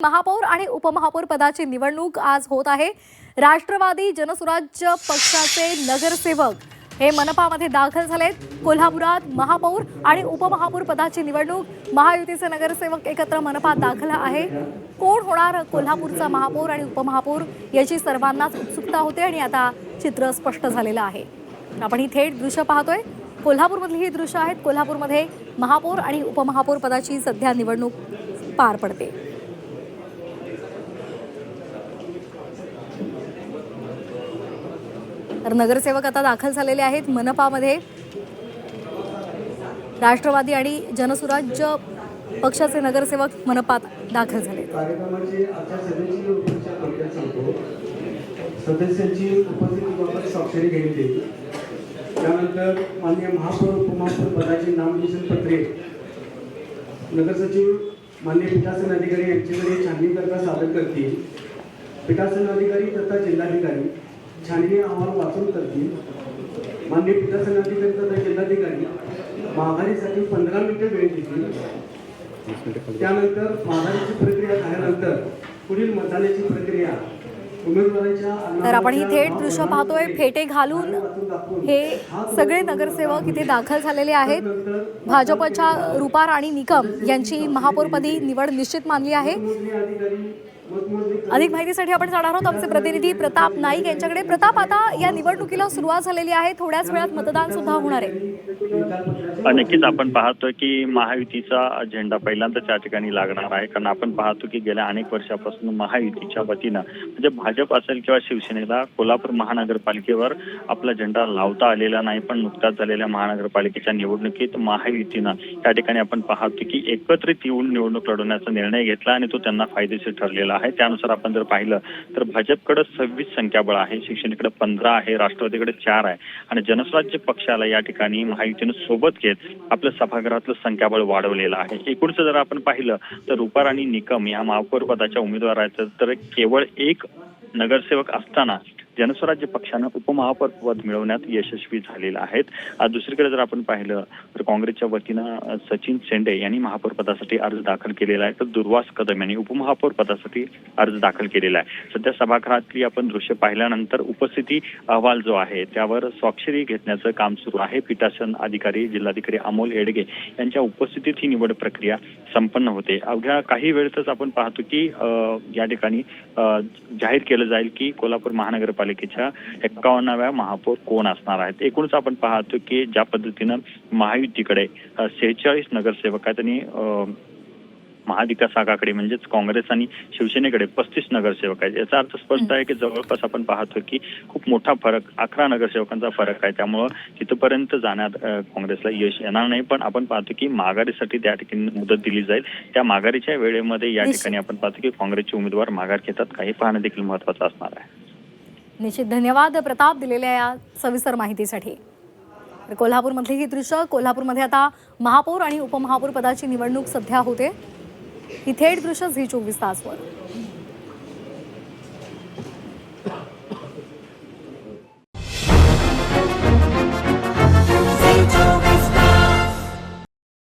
महापौर आणि उपमहापौर पदाची निवडणूक आज होत आहे। राष्ट्रवादी जनसुराज्य पक्षाचे नगरसेवक हे मनपामध्ये दाखल झालेत। कोल्हापुरात महापौर आणि उपमहापौर पदाची निवडणूक महायुतीचे नगरसेवक एकत्र मनपात दाखल आहे। कोण होणार कोल्हापूरचा महापौर आणि उपमहापौर याची सर्वांनाच उत्सुकता होते आणि आता चित्र स्पष्ट झालेलं आहे। आपण ही थेट दृश्य पाहतोय। कोल्हापूरमधली ही दृश्य आहेत। कोल्हापूरमध्ये महापौर आणि उपमहापौर पदाची सध्या निवडणूक पार पडते। तर नगरसेवक आता दाखल झालेले आहेत मनपामध्ये। राष्ट्रवादी आणि जनसुराज्य पक्षाचे नगरसेवक मनपात दाखल झाले। सदस्यांची उपस्थितीबाबत स्वाक्षरी घेतली। त्यानंतर माननीय महापौर उपमहापौर पदाची नामनिर्देशन पत्रे नगरसचिव माननीय पीठासन अधिकारी यांच्याकडे छाननीकरता सादर करतील। पीठासन अधिकारी तथा जिल्हाधिकारी छाननी अहवाल वाचून करतील। माननीय पीठासन अधिकारी तथा जिल्हाधिकारी माघारीसाठी 15 मिनिटे वेळ देतील। त्यानंतर माघारीची प्रक्रिया झाल्यानंतर पुढील मतदानाची प्रक्रिया तर आपण ही थेट दृश्य पाहतोय। फेटे घालून हे सगळे नगरसेवक इथे दाखल झालेले आहेत। भाजपच्या रूपा राणी निकम यांची महापौरपदी निवड निश्चित मानली आहे। अधिक माहितीसाठी आपण जाणार आहोत आमचे प्रतिनिधी प्रताप नाईक यांच्याकडे। प्रताप, आता या निवडणुकीला सुरुवात झालेली आहे, थोड्याच वेळात मतदान सुद्धा होणार आहे। नक्कीच आपण पाहतोय की महायुतीचा झेंडा पहिल्यांदाच या ठिकाणी लागणार आहे, कारण आपण पाहतो की गेल्या अनेक वर्षापासून महायुतीच्या वतीनं म्हणजे भाजप असेल किंवा शिवसेनेला कोल्हापूर महानगरपालिकेवर आपला झेंडा लावता आलेला नाही। पण नुकत्याच झालेल्या महानगरपालिकेच्या निवडणुकीत महायुतीनं या ठिकाणी आपण पाहतो की एकत्रित येऊन निवडणूक लढवण्याचा निर्णय घेतला आणि तो त्यांना फायदेशीर ठरलेला आहे। त्यानुसार आपण जर पाहिलं तर भाजपकडे 26 संख्याबळ आहे, शिवसेनेकडे 15 आहे, राष्ट्रवादीकडे 4 आहे आणि जनसुराज्य पक्षाला या ठिकाणी महायुतीनं सोबत घेत आपलं सभागृहातलं संख्याबळ वाढवलेलं आहे। एकूणच जर आपण पाहिलं तर रूपा राणी निकम या महापौर पदाच्या उमेदवार आहेत, तर केवळ एक नगरसेवक असताना जनसुराज्य पक्षानं उपमहापौर पद मिळवण्यात यशस्वी झालेलं आहेत। दुसरीकडे जर आपण पाहिलं तर काँग्रेसच्या वतीनं सचिन शेंडे यांनी महापौर पदासाठी अर्ज दाखल केलेला आहे, तर दुर्वास कदम यांनी उपमहापौर पदासाठी अर्ज दाखल केलेला आहे। सध्या सभागृहातली आपण दृश्य पाहिल्यानंतर उपस्थिती अहवाल जो आहे त्यावर स्वाक्षरी घेण्याचं काम सुरू आहे। पीठासन अधिकारी जिल्हाधिकारी अमोल येडगे यांच्या उपस्थितीत ही निवड प्रक्रिया संपन्न होते। अवघ्या काही वेळेतच आपण पाहतो की या ठिकाणी जाहीर केलं जाईल की कोल्हापूर महानगरपालिकेच्या 51व्या महापौर कोण असणार आहेत। एकूणच आपण पाहतो की ज्या पद्धतीनं महायुतीकडे 46 नगरसेवक आहेत आणि महाविकास आघाडीकडे म्हणजेच काँग्रेस आणि शिवसेनेकडे 35 नगरसेवक आहेत। याचा अर्थ स्पष्ट आहे की जवळपास आपण पाहतो की खूप मोठा फरक 11 नगरसेवकांचा फरक आहे। त्यामुळं तिथपर्यंत जाण्यात काँग्रेसला यश येणार नाही। पण आपण पाहतो की माघारीसाठी त्या ठिकाणी मुदत दिली जाईल। त्या माघारीच्या वेळेमध्ये या ठिकाणी आपण पाहतो की काँग्रेसचे उमेदवार माघार घेतात, काही पाहणं देखील महत्त्वाचं असणार आहे। निश्चित धन्यवाद प्रताप दिलेल्या या सविस्तर माहितीसाठी। कोल्हापूरमधली ही दृश्य, कोल्हापूरमध्ये आता महापौर आणि उपमहापौर पदाची निवडणूक सध्या होते। ही थेट दृश्य झी 24 तासवर।